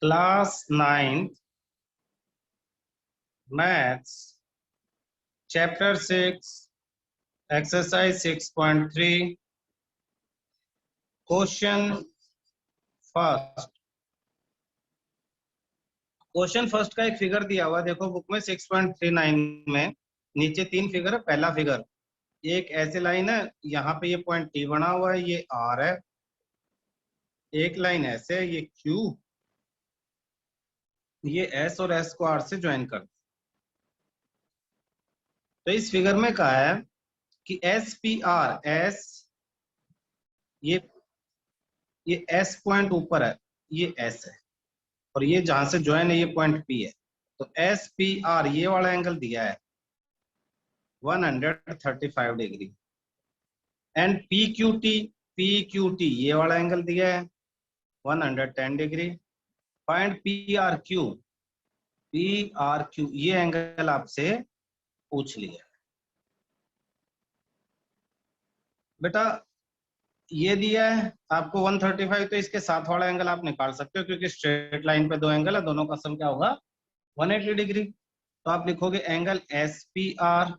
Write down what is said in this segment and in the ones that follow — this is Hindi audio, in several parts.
Class 9 maths chapter 6 exercise 6.3 question first का एक फिगर दिया हुआ देखो बुक में 6.39 में नीचे 3 फिगर है। पहला फिगर एक ऐसे लाइन है, यहाँ पे ये पॉइंट टी बना हुआ है, ये आर है। एक लाइन ऐसे है, ये क्यू, ये एस और एस को आर से ज्वाइन कर। तो इस फिगर में कहा है कि एस पी आर एस, ये एस पॉइंट ऊपर है, ये एस है, और ये जहां से ज्वाइन है ये पॉइंट पी है। तो एस पी आर ये वाला एंगल दिया है 135 degree, and P Q T ये वाला एंगल दिया है 110 degree. Find P R Q ये एंगल आपसे पूछ लिया बेटा। ये दिया है आपको 135, तो इसके साथ वाला एंगल आप निकाल सकते हो, क्योंकि स्ट्रेट लाइन पे दो एंगल है, दोनों का सम क्या होगा 180 डिग्री। तो आप लिखोगे angle S P R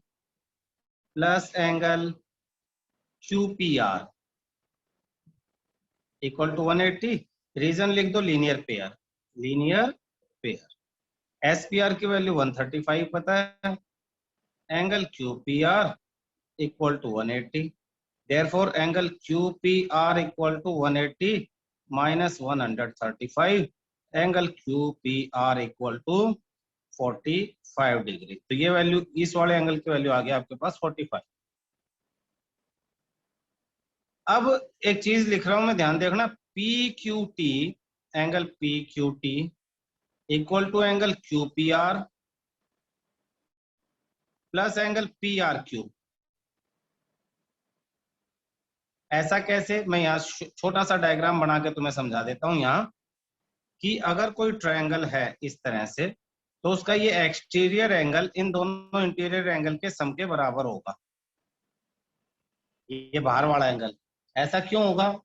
plus angle Q P R equal to 180। Reason लिख दो linear pair. S P R की वैल्यू 135 पता है, angle Q P R equal to 180। Therefore, angle QPR equal to 180 minus 135. Angle QPR equal to 45 degree. तो ये वैल्यू, इस वाले एंगल की वैल्यू आ गया आपके पास 45। अब एक चीज लिख रहा हूं मैं, ध्यान देखना। PQT, angle PQT equal to angle QPR plus angle PRQ। ऐसा कैसे, मैं यहाँ छोटा सा डायग्राम बना के तुम्हें समझा देता हूं। यहाँ कि अगर कोई ट्रायंगल है इस तरह से, तो उसका ये एक्सटीरियर एंगल इन दोनों इंटीरियर एंगल के सम के बराबर होगा। ये बाहर वाला एंगल ऐसा क्यों होगा?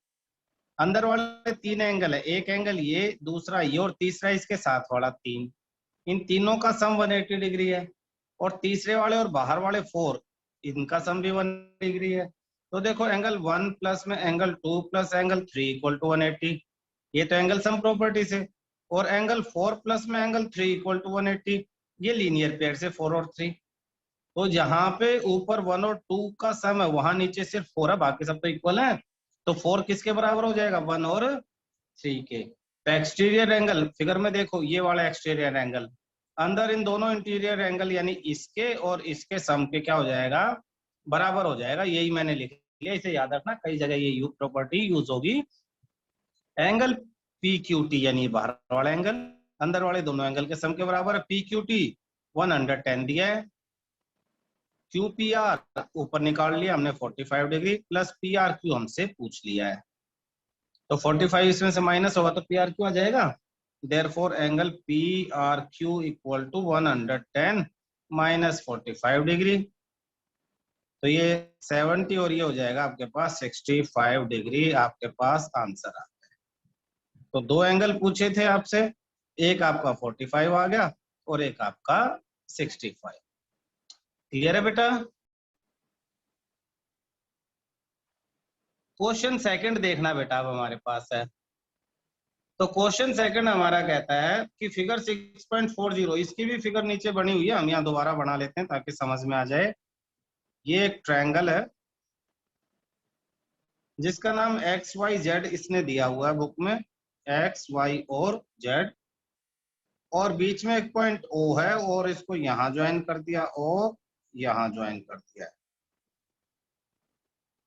अंदर वाले 3 एंगल है, एक एंगल ये, दूसरा ये, और तीसरा इसके साथ वाला 3। इन तीनों का सम 180 डिग्री है, और तीसरे वाले और बाहर वाले 4, इनका सम भी 180 डिग्री है। तो देखो एंगल 1 प्लस में angle 2 plus angle 3 equal to 180। ये तो एंगल सम प्रॉपर्टी से। और एंगल 4 प्लस में एंगल 3 इक्वल टू 180, ये लीनियर पेयर से 4 और 3। तो जहां पे ऊपर 1 और 2 का सम है, वहां नीचे सिर्फ 4 है, बाकी सब तो इक्वल है। तो 4 किसके बराबर हो जाएगा? 1 और 3 के। तो एक्सटीरियर एंगल फिगर में देखो, ये वाला एक्सटीरियर एंगल अंदर इन दोनों इंटीरियर एंगल यानी इसके और इसके सम के क्या हो जाएगा? बराबर हो जाएगा। यही मैंने लिख लिया, इसे याद रखना, कई जगह ये प्रॉपर्टी यूज होगी। एंगल पी क्यू टी यानी बाहर वाला एंगल अंदर वाले दोनों एंगल के सम के बराबर है। पी क्यू टी 110 दिया है, क्यू पी आर ऊपर निकाल लिया हमने 45 degree, plus P R Q हमसे पूछ लिया है। तो 45 इसमें से माइनस होगा तो पी आर क्यू आ जाएगा। Therefore angle P R Q equal to 110 minus 45 degree. तो ये 70 और ये हो जाएगा आपके पास 65 डिग्री। आपके पास आंसर आ गया। तो 2 एंगल पूछे थे आपसे, एक आपका 45 आ गया और एक आपका 65। क्लियर है बेटा? क्वेश्चन सेकंड देखना बेटा, अब हमारे पास है। तो क्वेश्चन सेकंड हमारा कहता है कि फिगर 6.40, इसकी भी फिगर नीचे बनी हुई है, हम यहाँ दोबारा बना लेते हैं ताकि समझ में आ जाए। ये एक ट्रायंगल है जिसका नाम एक्स वाई जेड इसने दिया हुआ है बुक में, एक्स वाई और जेड, और बीच में एक पॉइंट ओ है, और इसको यहां ज्वाइन कर दिया, और यहां ज्वाइन कर दिया।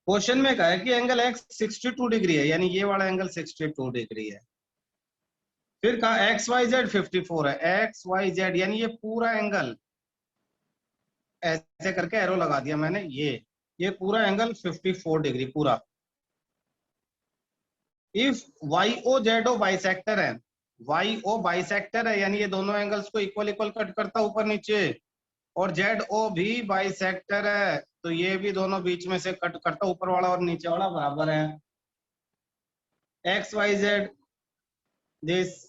क्वेश्चन में कहा है कि एंगल एक्स 62 डिग्री है, यानी ये वाला एंगल 62 डिग्री है। फिर कहा एक्स वाई जेड 54 है, एक्स वाई जेड यानी ये पूरा एंगल, ऐसे करके एरो लगा दिया मैंने, ये पूरा एंगल 54 डिग्री पूरा। If Y O Z O bisector है, वाई ओ बाइसेक्टर है यानी ये दोनों एंगल्स को इक्वल इक्वल कट करता ऊपर नीचे, और जेड ओ भी बाइसेक्टर है तो ये भी दोनों बीच में से कट करता, ऊपर वाला और नीचे वाला बराबर है। X Y Z this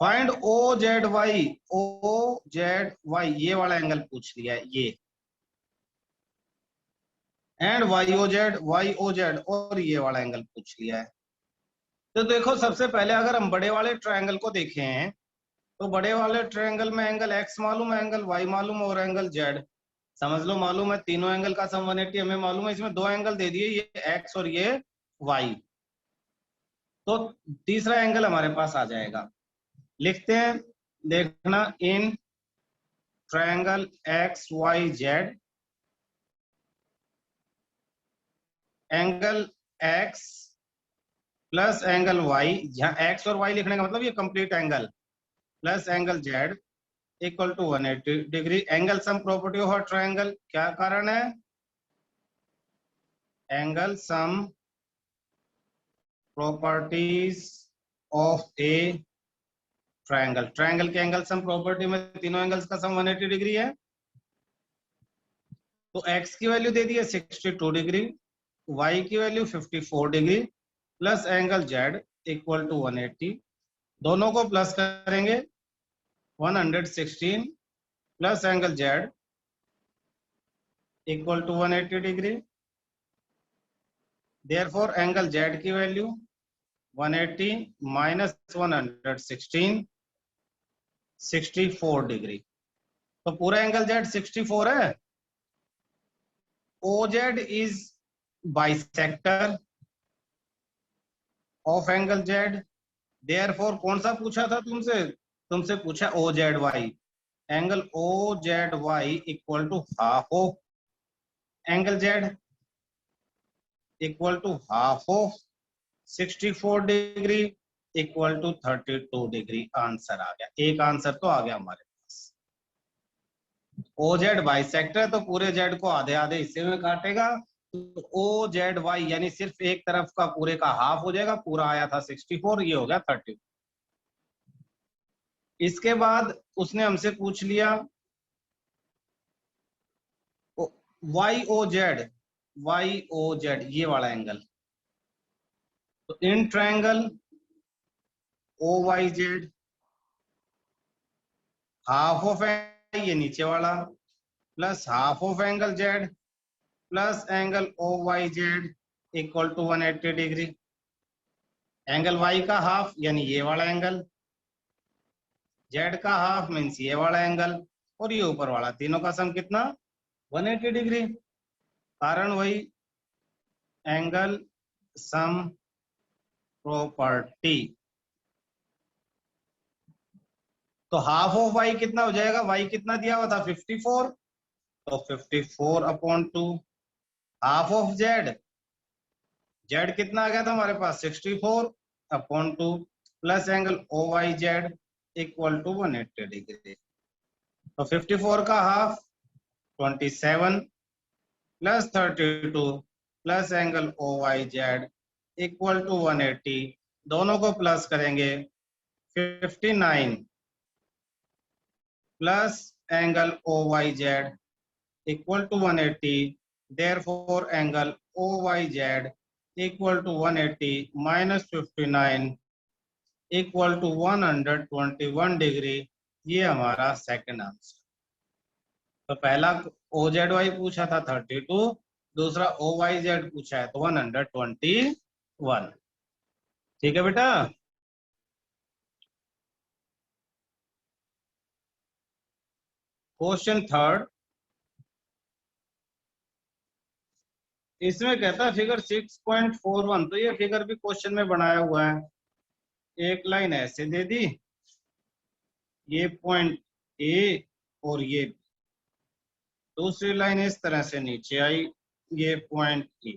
find O Z Y, O Z Y ये वाला एंगल पूछ लिया है ये, एंड वाई ओ जेड और ये वाला एंगल पूछ लिया है। तो देखो सबसे पहले अगर हम बड़े वाले ट्रायंगल को देखें तो बड़े वाले ट्रायंगल में एंगल एक्स मालूम है, एंगल वाई मालूम और एंगल जेड समझ लो मालूम है, तीनों एंगल का सम 180 हमें मालूम है। इसमें दो एंगल दे दिए, ये एक्स और ये वाई, तो तीसरा एंगल हमारे पास आ जाएगा। लिखते हैं, देखना, in triangle X Y Z, angle X plus angle Y, जहां एक्स और वाई लिखने का मतलब ये complete angle, plus angle Z equal to 180 degree. Angle sum property of triangle, क्या कारण है? Angle sum properties of a triangle, triangle के एंगल सम प्रॉपर्टी में तीनों एंगल्स का सम 180 डिग्री है। तो x की वैल्यू दे दी है 62 डिग्री, y की value 54 degree, plus angle z equal to 180, दोनों को प्लस करेंगे 116 plus angle z equal to 180 degree. Therefore angle z की वैल्यू 180 माइनस 116 64 डिग्री। तो पूरा एंगल z 64 है। OZ is bisector of angle Z, therefore कौन सा पूछा था तुमसे? तुमसे पूछा OZY, angle OZY equal to half of angle Z equal to half of 64 degree equal to 32 degree. Answer आ गया, एक आंसर तो आ गया हमारे पास। OZ बाइसेक्टर तो पूरे Z को आधे आधे हिस्से में काटेगा, तो OZY यानी सिर्फ एक तरफ का पूरे का हाफ हो जाएगा, पूरा आया था 64, ये हो गया 30। इसके बाद उसने हमसे पूछ लिया YOZ ये वाला एंगल, तो in triangle OYZ half of ये नीचे वाला plus half of angle Z plus angle OYZ equal to 180 degree. Angle Y का हाफ यानी ये वाला एंगल, Z का हाफ मीन्स ये वाला एंगल, और ये ऊपर वाला, तीनों का सम कितना? 180 डिग्री। कारण वही, एंगल सम प्रॉपर्टी। तो हाफ ऑफ y कितना हो जाएगा? y कितना दिया हुआ था? 54, तो 54 upon 2। Half of z, z कितना आ गया था हमारे पास? 64 upon 2 plus angle OYZ equal to 180 degree. तो 54 का हाफ 27 plus 32 plus angle OYZ equal to 180, दोनों को प्लस करेंगे 59 plus angle OYZ equal to 180, therefore angle OYZ equal to 180 minus 59 equal to 121 degree. ये हमारा सेकंड आंसर। तो पहला OZY पूछा था 32, दूसरा OYZ पूछा है तो 121। ठीक है बेटा। क्वेश्चन थर्ड, इसमें कहता है फिगर 6.41, तो ये फिगर भी क्वेश्चन में बनाया हुआ है। एक लाइन ऐसे दे दी, ये पॉइंट ए और ये दूसरी लाइन इस तरह से नीचे आई, ये पॉइंट ई,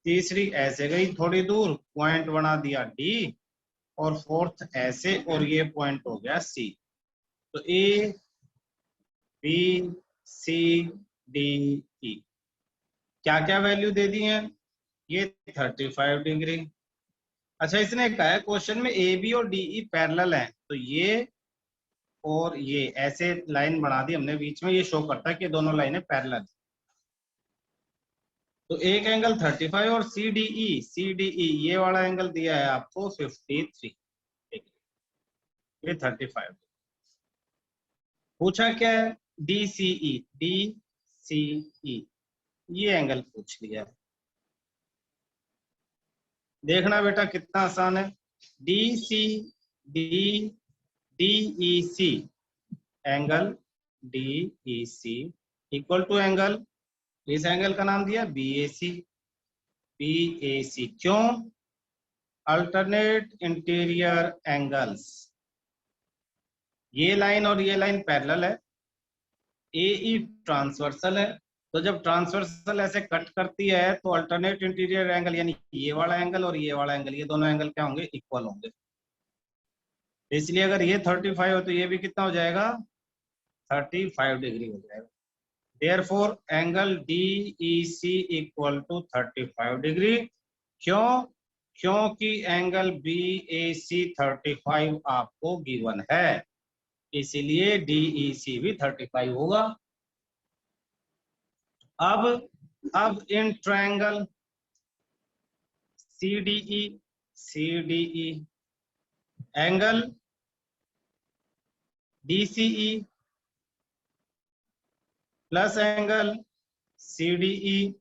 तीसरी ऐसे गई थोड़ी दूर, पॉइंट बना दिया डी, और फोर्थ ऐसे, और ये पॉइंट हो गया सी। तो A B C D E क्या क्या वैल्यू दे दी है? ये 35 डिग्री। अच्छा, इसने कहा है क्वेश्चन में ए बी और डी ई पैरेलल है, तो ये और ये ऐसे लाइन बना दी हमने बीच में, ये शो करता है कि दोनों लाइनें पैरेलल। तो एक एंगल 35 और सी डी ई ये वाला एंगल दिया है आपको 53 डिग्री। ये 35। पूछा क्या है, DCE, DCE ये एंगल पूछ लिया है। देखना बेटा कितना आसान है। DEC angle DEC equal to angle, इस एंगल का नाम दिया BAC। BAC क्यों? Alternate interior angles. ये लाइन और ये लाइन पैरेलल है, AE ट्रांसवर्सल है। तो जब ट्रांसवर्सल ऐसे कट करती है तो अल्टरनेट इंटीरियर एंगल यानी ये वाला एंगल और ये वाला एंगल, ये दोनों एंगल क्या होंगे, इक्वल होंगे। इसलिए अगर ये 35 हो तो ये भी कितना हो जाएगा, 35 डिग्री हो जाएगा। Therefore angle DEC equal to 35 degree. क्यों? क्योंकि एंगल BAC 35 आपको गिवन है, इसीलिए DEC भी 35 होगा। अब in triangle CDE angle DCE plus angle CDE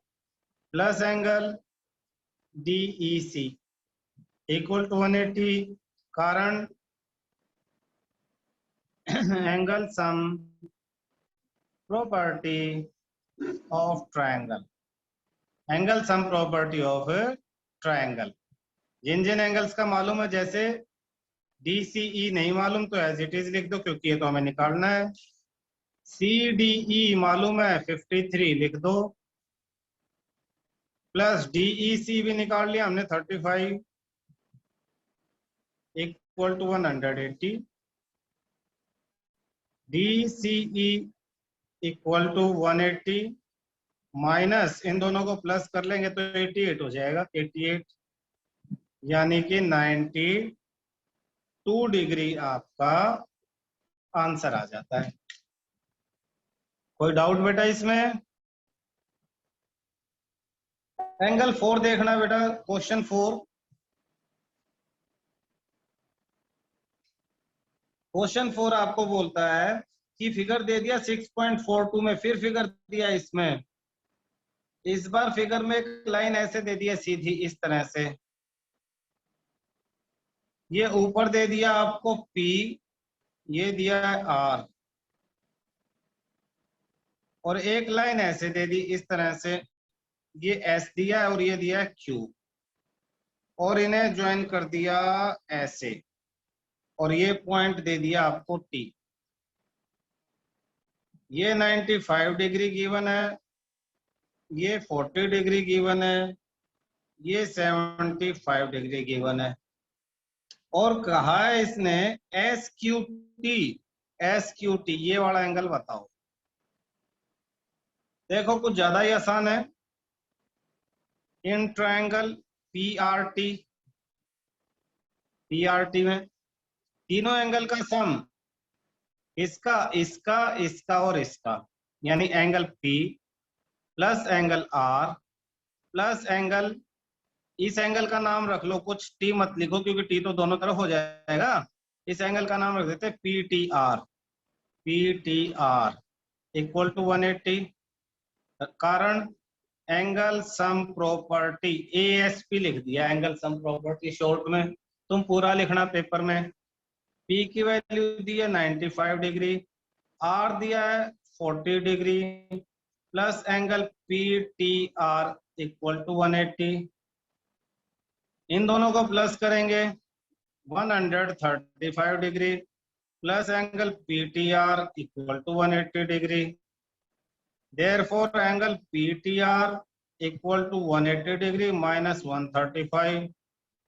plus angle DEC equal to 180। कारण angle sum property of triangle, angle sum property of triangle. जिन जिन एंगल्स का मालूम है, जैसे DCE नहीं मालूम तो एज इट इज लिख दो क्योंकि ये तो हमें निकालना है। CDE मालूम है 53 लिख दो, प्लस DEC भी निकाल लिया हमने 35 equal to 180। DCE equal to 180 minus इन दोनों को प्लस कर लेंगे तो 88 हो जाएगा, 88 यानी कि 92 डिग्री आपका आंसर आ जाता है। कोई डाउट बेटा इसमें? एंगल 4 देखना बेटा, क्वेश्चन 4। क्वेश्चन 4 आपको बोलता है कि फिगर दे दिया 6.42 में, फिर फिगर दिया इसमें, इस बार फिगर में एक लाइन ऐसे दे दिया सीधी इस तरह से, ये ऊपर दे दिया आपको P, ये दिया है R, और एक लाइन ऐसे दे दी इस तरह से, ये S दिया है और ये दिया है Q, और इन्हें ज्वाइन कर दिया ऐसे, और ये पॉइंट दे दिया आपको T। ये 95 डिग्री गिवन है, ये 40 डिग्री गिवन है, ये 75 डिग्री गिवन है, और कहा है इसने SQT ये वाला एंगल बताओ। देखो कुछ ज्यादा ही आसान है। इन ट्रायंगल PRT में तीनों एंगल का सम, इसका इसका इसका और इसका, यानी angle P plus angle R plus angle, इस एंगल का नाम रख लो, कुछ T मत लिखो क्योंकि T तो दोनों तरफ हो जाएगा। इस एंगल का नाम रख देते PTR इक्वल टू 180। कारण एंगल सम प्रॉपर्टी ASP लिख दिया, एंगल सम प्रॉपर्टी शॉर्ट में, तुम पूरा लिखना पेपर में। P की वैल्यू दी है 95 डिग्री, R दिया है 40 degree, plus angle PTR equal to 180। इन दोनों को प्लस करेंगे 135 degree, plus angle PTR equal to 180 degree. Therefore angle PTR equal to 180 degree minus 135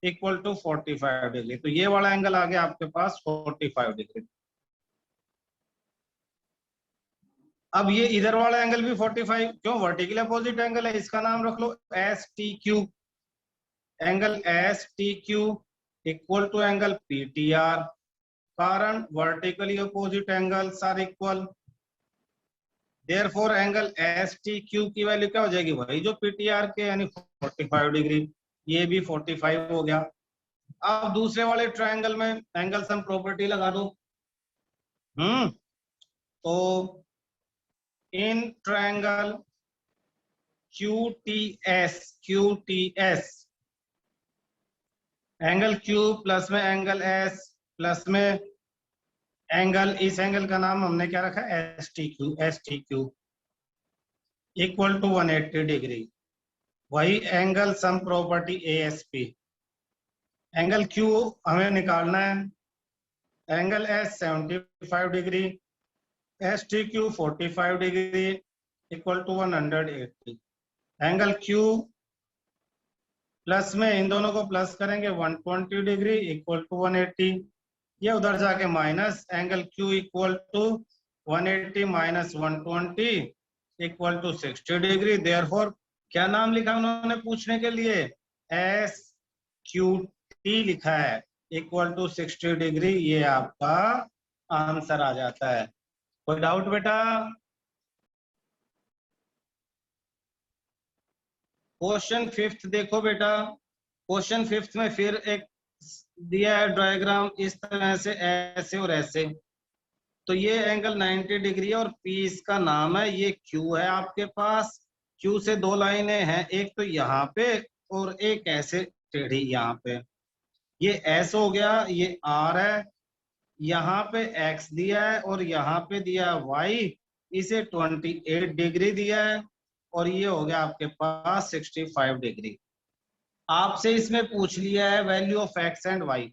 equal to 45 degree. तो ये वाला एंगल आ गया आपके पास 45 डिग्री। अब ये इधर वाला एंगल भी 45, क्यों? वर्टिकल अपोजिट एंगल है, इसका नाम रख लो STQ। Angle STQ equal to angle PTR, कारण vertically opposite angles are equal. Therefore angle STQ की वैल्यू क्या हो जाएगी, वही जो PTR के, यानी 45 डिग्री। ये भी 45 हो गया। अब दूसरे वाले ट्रायंगल में एंगल सम प्रॉपर्टी लगा दो। तो in triangle QTS angle Q plus में एंगल S प्लस में एंगल, इस एंगल का नाम हमने क्या रखा है, STQ इक्वल टू 180 डिग्री। वही angle sum property ASP। Angle Q हमें निकालना है, angle S 75 degree, STQ 45 degree equal to 180। Angle Q plus में इन दोनों को प्लस करेंगे 120 डिग्री इक्वल टू 180। ये उधर जाके minus, angle Q equal to 180 minus 120 equal to 60 degree. Therefore क्या नाम लिखा उन्होंने पूछने के लिए, SQT लिखा है इक्वल टू 60 डिग्री। ये आपका आंसर आ जाता है। कोई डाउट बेटा? क्वेश्चन 5 देखो बेटा। क्वेश्चन 5 में फिर एक दिया है डायग्राम इस तरह से, ऐसे और ऐसे। तो ये एंगल 90 डिग्री है और P इसका नाम है, ये Q है आपके पास। Q से दो लाइनें हैं, एक तो यहाँ पे और एक ऐसे टेढ़ी यहाँ पे। ये S हो गया, ये R है, यहाँ पे X दिया है और यहाँ पे दिया है Y। इसे 28 डिग्री दिया है और ये हो गया आपके पास 65 डिग्री। आपसे इसमें पूछ लिया है value of X and Y,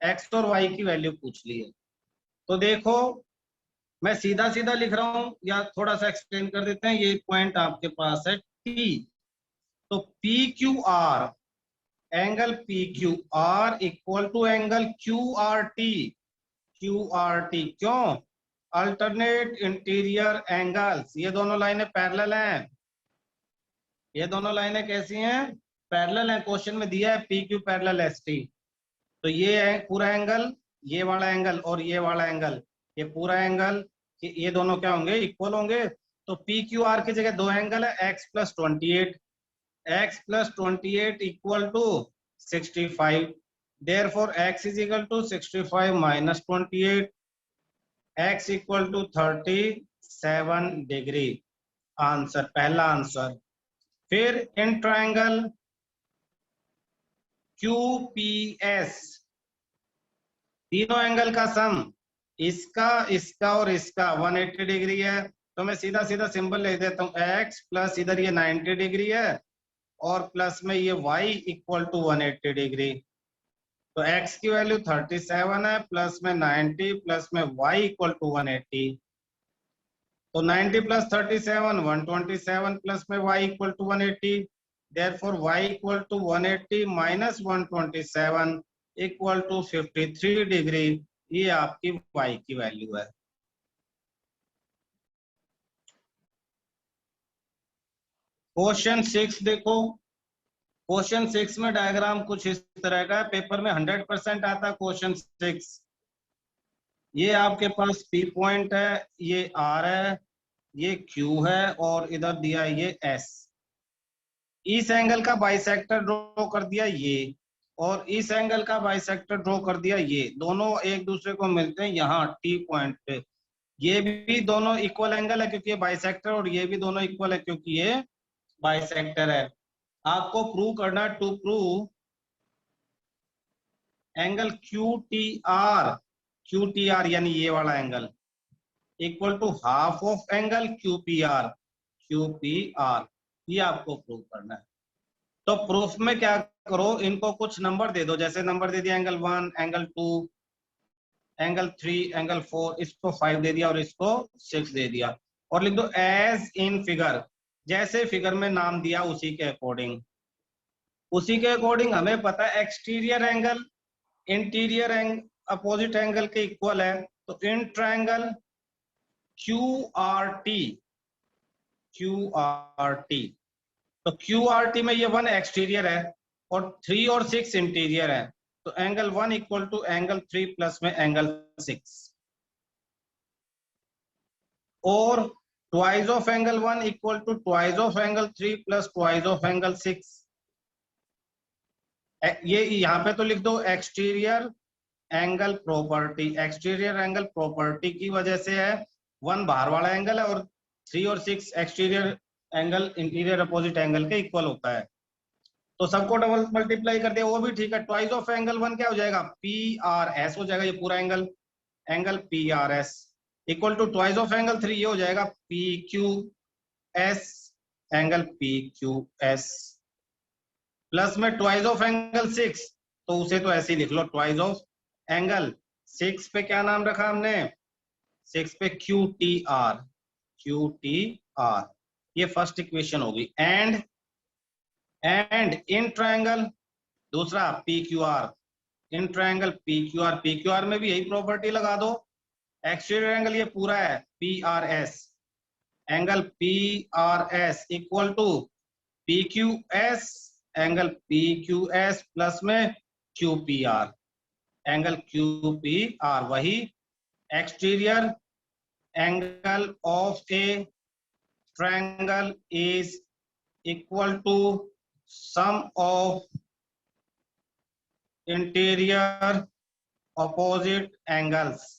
X और Y की वैल्यू पूछ ली है। तो देखो मैं सीधा सीधा लिख रहा हूं या थोड़ा सा एक्सप्लेन कर देते हैं। ये पॉइंट आपके पास है T। तो PQR, angle PQR equal to angle QRT। क्यों? Alternate interior angles. ये दोनों लाइनें पैरेलल हैं। ये दोनों लाइनें कैसी हैं, पैरेलल हैं। क्वेश्चन में दिया है PQ पैरेलल ST। तो ये है पूरा एंगल, ये वाला एंगल और ये वाला एंगल, ये पूरा एंगल, ये दोनों क्या होंगे, इक्वल होंगे। तो PQR की जगह दो एंगल है, x plus 28 equal to 65। Therefore x is equal to 65 minus 28, x equal to 37 degree. Answer, पहला आंसर। फिर इन ट्रायंगल QPS, तीनों एंगल का सम, इसका, इसका और इसका 180 डिग्री है। तो मैं सीधा सीधा सिंबल लिख देता हूँ, x प्लस इधर ये 90 डिग्री है और प्लस में ये y इक्वल टू 180 डिग्री। तो x की वैल्यू 37 है, प्लस में 90 प्लस में y इक्वल टू 180। तो 90 प्लस 37 127 प्लस में y equal to 180। Therefore y equal to 180 minus 127 equal to 53 degree. ये आपकी y की वैल्यू है। क्वेश्चन 6 देखो। क्वेश्चन 6 में डायग्राम कुछ इस तरह का है। पेपर में 100% आता है क्वेश्चन 6। ये आपके पास P पॉइंट है, ये R है, ये Q है और इधर दिया है ये S। इस एंगल का बाइसेक्टर ड्रॉ कर दिया ये, और इस एंगल का बाइसेक्टर ड्रॉ कर दिया ये। दोनों एक दूसरे को मिलते हैं यहाँ T पॉइंट पे। ये भी दोनों इक्वल एंगल है क्योंकि ये बाइसेक्टर, और ये भी दोनों इक्वल है क्योंकि ये बाइसेक्टर है। आपको प्रूव करना, टू प्रूव एंगल QTR यानी ये वाला angle equal to half of angle QPR। ये आपको प्रूव करना है। तो प्रूफ में क्या करो, इनको कुछ नंबर दे दो। जैसे नंबर दे दिया एंगल 1, एंगल 2, एंगल 3, एंगल 4, इसको 5 दे दिया और इसको 6 दे दिया। और लिख दो एज इन फिगर, जैसे फिगर में नाम दिया उसी के अकॉर्डिंग। उसी के अकॉर्डिंग हमें पता है exterior angle interior opposite angle के इक्वल है। तो इन ट्रायंगल QRT, तो QRT में ये 1 एक्सटीरियर है और 3 और 6 इंटीरियर है। तो angle 1 equal to angle 3 plus में एंगल 6, और twice of angle 1 equal to twice of angle 3 plus twice of angle 6। ये यहाँ पे तो लिख दो exterior angle property. Exterior angle property की वजह से है, 1 बाहर वाला एंगल है और 3 और 6 exterior angle interior opposite angle के इक्वल होता है। तो सबको डबल मल्टीप्लाई कर दिया, वो भी ठीक है। ट्वाइस ऑफ एंगल 1 क्या हो जाएगा, पी आर एस हो जाएगा, ये पूरा angle, angle P R S equal to twice of angle 3, ये हो जाएगा P Q S, angle P Q S, plus में ट्वाइस ऑफ एंगल 6, तो उसे तो ऐसे ही लिख लो, ट्वाइस ऑफ एंगल 6 पे क्या नाम रखा हमने, 6 पे Q T are, Q T are, ये फर्स्ट इक्वेशन होगी। एंड इन ट्रायंगल दूसरा P Q R, in triangle P Q R में भी यही प्रॉपर्टी लगा दो। एक्सटीरियर एंगल ये पूरा है P R S, angle P R S equal to P Q S, angle P Q S plus में Q P R, angle Q P R, वही exterior angle of a triangle is equal to sum of interior opposite angles.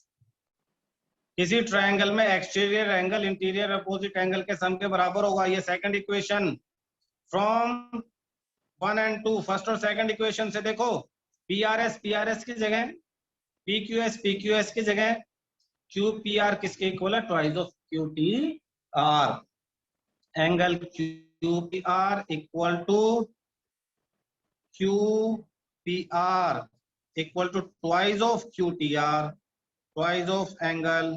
किसी ट्रायंगल में exterior angle interior opposite angle के सम के बराबर होगा। ये second equation from 1 and 2, first और सेकंड इक्वेशन से देखो, पी आर एस की जगह पी क्यू एस की जगह क्यू पी आर किसके इक्वल है, twice of Q T R, angle Q P R equal to Q P R equal to twice of Q T R, twice of angle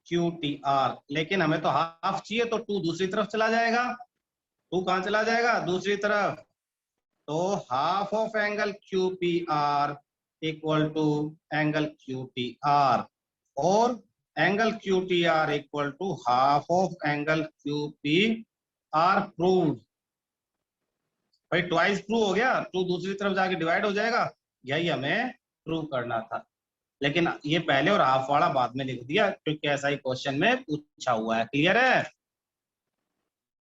Q T R. लेकिन हमें तो हाफ चाहिए, तो 2 दूसरी तरफ चला जाएगा, 2 कहां चला जाएगा, दूसरी तरफ, तो half of angle Q P R equal to angle Q T R, और angle Q T R equal to half of angle Q P R. Proved भाई, ट्वाइस प्रूव हो गया, 2 दूसरी तरफ जाके डिवाइड हो जाएगा, यही हमें प्रूव करना था। लेकिन ये पहले और हाफ वाला बाद में लिख दिया, क्योंकि ऐसा ही क्वेश्चन में पूछा हुआ है। क्लियर है?